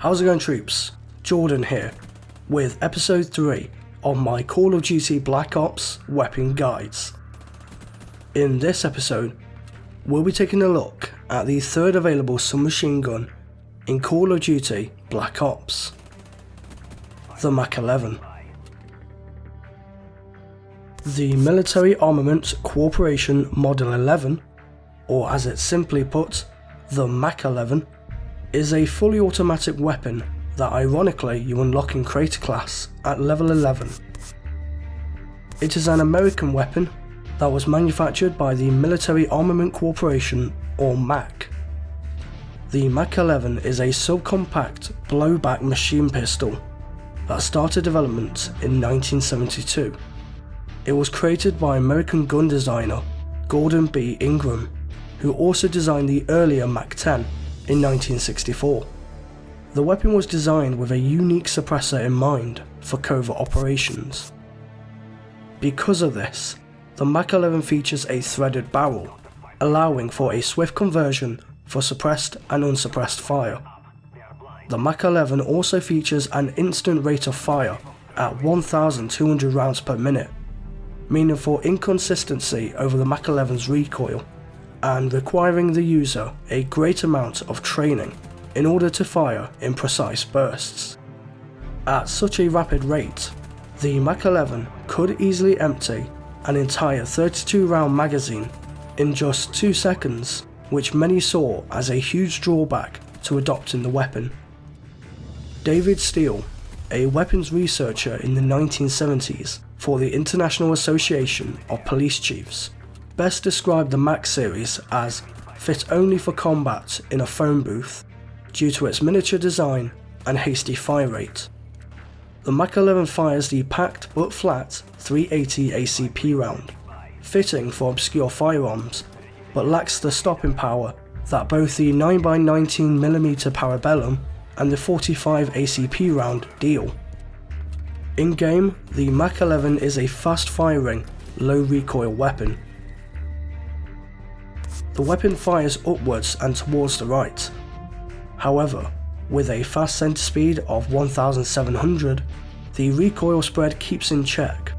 How's it going, troops? Jordan here, with episode 3 of my Call of Duty Black Ops weapon guides. In this episode, we'll be taking a look at the third available submachine gun in Call of Duty Black Ops, the MAC11. The Military Armament Corporation Model 11, or as it's simply put, the MAC11, is a fully automatic weapon that ironically you unlock in Creator class at level 11. It is an American weapon that was manufactured by the Military Armament Corporation, or MAC. The MAC11 is a subcompact blowback machine pistol that started development in 1972. It was created by American gun designer Gordon B. Ingram, who also designed the earlier MAC-10 in 1964. The weapon was designed with a unique suppressor in mind for covert operations. Because of this, the MAC-11 features a threaded barrel, allowing for a swift conversion for suppressed and unsuppressed fire. The MAC-11 also features an instant rate of fire at 1,200 rounds per minute, meaning for inconsistency over the MAC-11's recoil, and requiring the user a great amount of training in order to fire in precise bursts. At such a rapid rate, the MAC-11 could easily empty an entire 32 round magazine in just 2 seconds, which many saw as a huge drawback to adopting the weapon. David Steele, a weapons researcher in the 1970s for the International Association of Police Chiefs, best described the MAC series as fit only for combat in a phone booth due to its miniature design and hasty fire rate. The MAC-11 fires the packed but flat 380 ACP round, fitting for obscure firearms, but lacks the stopping power that both the 9x19mm Parabellum and the 45 ACP round deal. In game, the MAC-11 is a fast-firing, low-recoil weapon. The weapon fires upwards and towards the right. However, with a fast center speed of 1,700, the recoil spread keeps in check.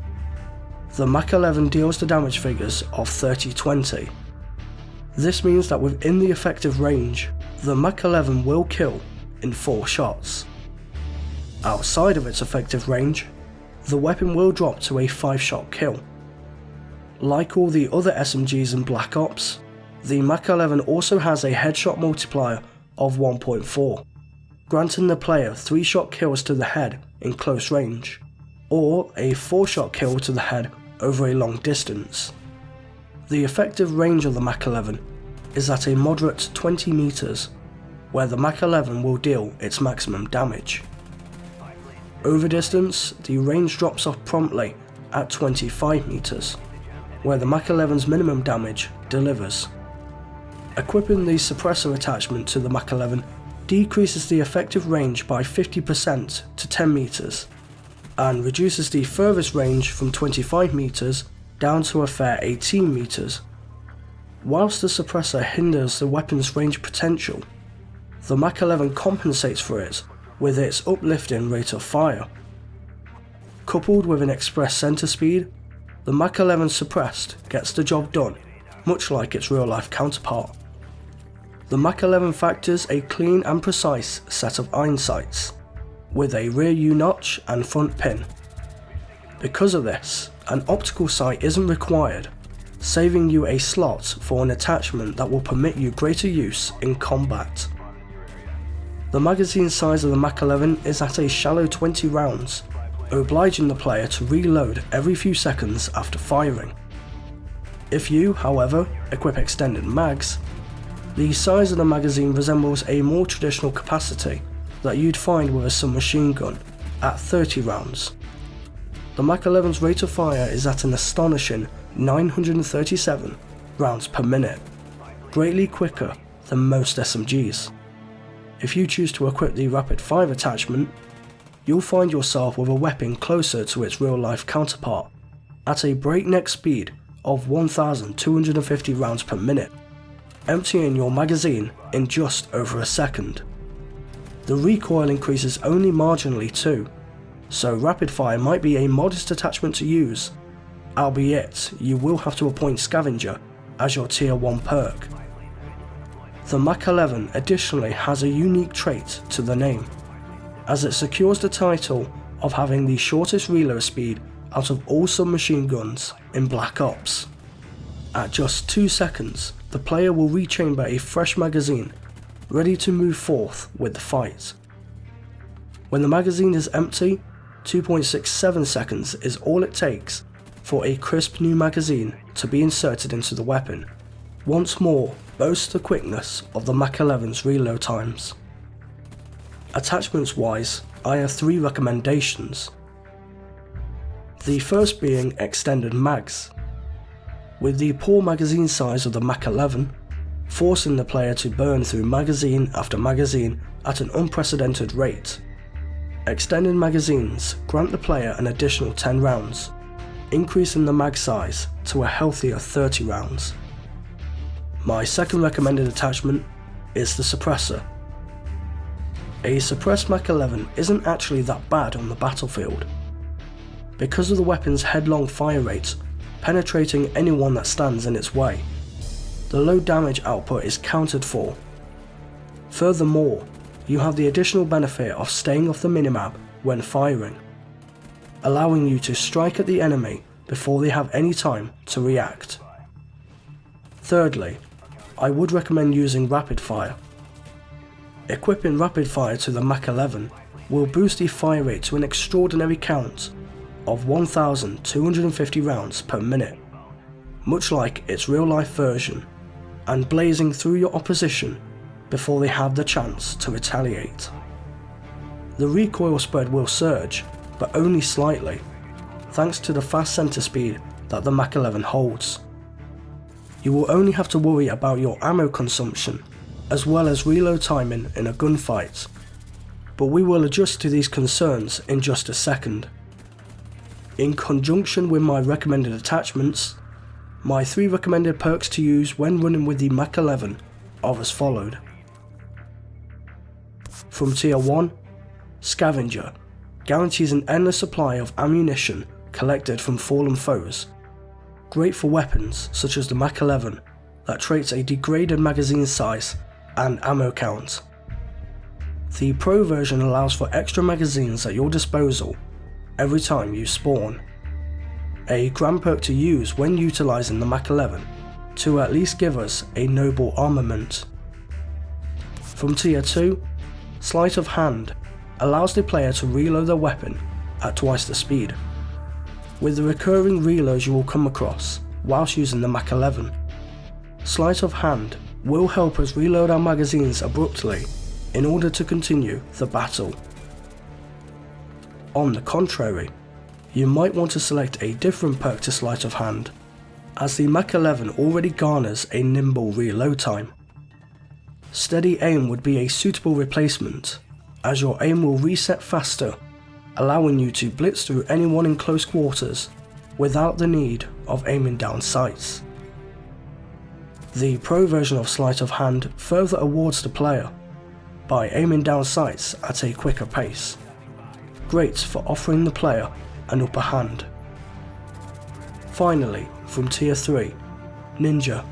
The MAC-11 deals the damage figures of 30-20. This means that within the effective range, the MAC-11 will kill in 4 shots. Outside of its effective range, the weapon will drop to a 5-shot kill. Like all the other SMGs in Black Ops, the MAC-11 also has a headshot multiplier of 1.4, granting the player 3-shot kills to the head in close range, or a 4-shot kill to the head over a long distance. The effective range of the MAC-11 is at a moderate 20 meters, where the MAC-11 will deal its maximum damage. Over distance, the range drops off promptly at 25 meters, where the MAC-11's minimum damage delivers. Equipping the suppressor attachment to the MAC-11 decreases the effective range by 50% to 10 meters, and reduces the furthest range from 25 meters down to a fair 18 meters. Whilst the suppressor hinders the weapon's range potential, the MAC-11 compensates for it with its uplifting rate of fire. Coupled with an express center speed, the MAC-11 suppressed gets the job done, much like its real-life counterpart. The MAC-11 factors a clean and precise set of iron sights, with a rear U-notch and front pin. Because of this, an optical sight isn't required, saving you a slot for an attachment that will permit you greater use in combat. The magazine size of the MAC-11 is at a shallow 20 rounds, obliging the player to reload every few seconds after firing. If you, however, equip extended mags, the size of the magazine resembles a more traditional capacity that you'd find with a submachine gun at 30 rounds. The MAC-11's rate of fire is at an astonishing 937 rounds per minute, greatly quicker than most SMGs. If you choose to equip the rapid fire attachment, you'll find yourself with a weapon closer to its real-life counterpart, at a breakneck speed of 1,250 rounds per minute, emptying your magazine in just over a second. The recoil increases only marginally too, so rapid fire might be a modest attachment to use, albeit you will have to appoint Scavenger as your tier 1 perk. The MAC11 additionally has a unique trait to the name, as it secures the title of having the shortest reload speed out of all submachine guns in Black Ops. At just 2 seconds, the player will rechamber a fresh magazine, ready to move forth with the fight. When the magazine is empty, 2.67 seconds is all it takes for a crisp new magazine to be inserted into the weapon, once more boasts the quickness of the MAC11's reload times. Attachments wise, I have 3 recommendations. The first being extended mags. With the poor magazine size of the MAC11, forcing the player to burn through magazine after magazine at an unprecedented rate. Extended magazines grant the player an additional 10 rounds, increasing the mag size to a healthier 30 rounds. My second recommended attachment is the suppressor. A suppressed MAC11 isn't actually that bad on the battlefield. Because of the weapon's headlong fire rate, penetrating anyone that stands in its way, the low damage output is counted for. Furthermore, you have the additional benefit of staying off the minimap when firing, allowing you to strike at the enemy before they have any time to react. Thirdly, I would recommend using rapid fire. Equipping rapid fire to the MAC11 will boost the fire rate to an extraordinary count of 1,250 rounds per minute, much like its real life version, and blazing through your opposition before they have the chance to retaliate. The recoil spread will surge, but only slightly, thanks to the fast center speed that the MAC11 holds. You will only have to worry about your ammo consumption, as well as reload timing in a gunfight, but we will adjust to these concerns in just a second. In conjunction with my recommended attachments, my 3 recommended perks to use when running with the MAC11 are as followed. From tier 1, Scavenger guarantees an endless supply of ammunition collected from fallen foes, great for weapons such as the MAC11 that traits a degraded magazine size and ammo count. The Pro version allows for extra magazines at your disposal every time you spawn, a grand perk to use when utilising the MAC11 to at least give us a noble armament. From tier 2, Sleight of Hand allows the player to reload their weapon at twice the speed. With the recurring reloads you will come across whilst using the MAC11, Sleight of Hand will help us reload our magazines abruptly in order to continue the battle. On the contrary, you might want to select a different perk to Sleight of Hand, as the MAC11 already garners a nimble reload time. Steady aim would be a suitable replacement, as your aim will reset faster, allowing you to blitz through anyone in close quarters without the need of aiming down sights. The Pro version of Sleight of Hand further awards the player by aiming down sights at a quicker pace, great for offering the player an upper hand. Finally, from tier 3, Ninja.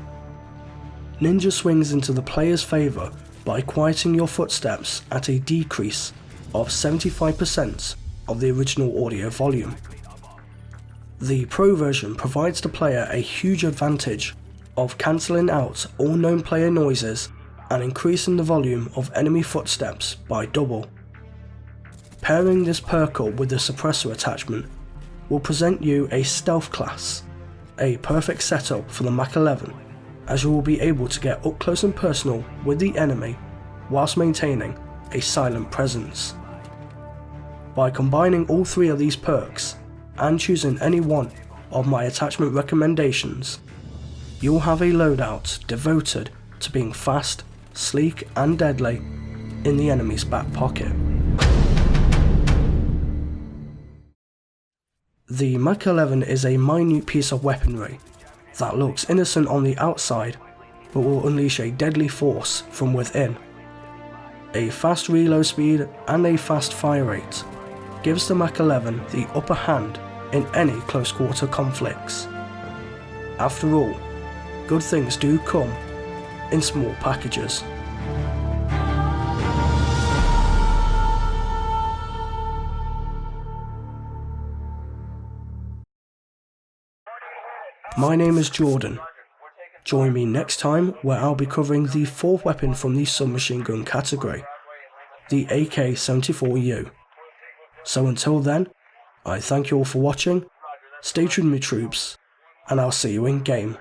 Ninja swings into the player's favour by quieting your footsteps at a decrease of 75% of the original audio volume. The Pro version provides the player a huge advantage of cancelling out all known player noises and increasing the volume of enemy footsteps by double. Pairing this perk up with the suppressor attachment will present you a stealth class, a perfect setup for the MAC11, as you will be able to get up close and personal with the enemy whilst maintaining a silent presence. By combining all 3 of these perks and choosing any one of my attachment recommendations, you'll have a loadout devoted to being fast, sleek and deadly in the enemy's back pocket. The MAC11 is a minute piece of weaponry that looks innocent on the outside but will unleash a deadly force from within. A fast reload speed and a fast fire rate gives the MAC11 the upper hand in any close quarter conflicts. After all, good things do come in small packages. My name is Jordan. Join me next time where I'll be covering the fourth weapon from the submachine gun category, the AK-74U. So until then, I thank you all for watching, stay tuned my troops, and I'll see you in game.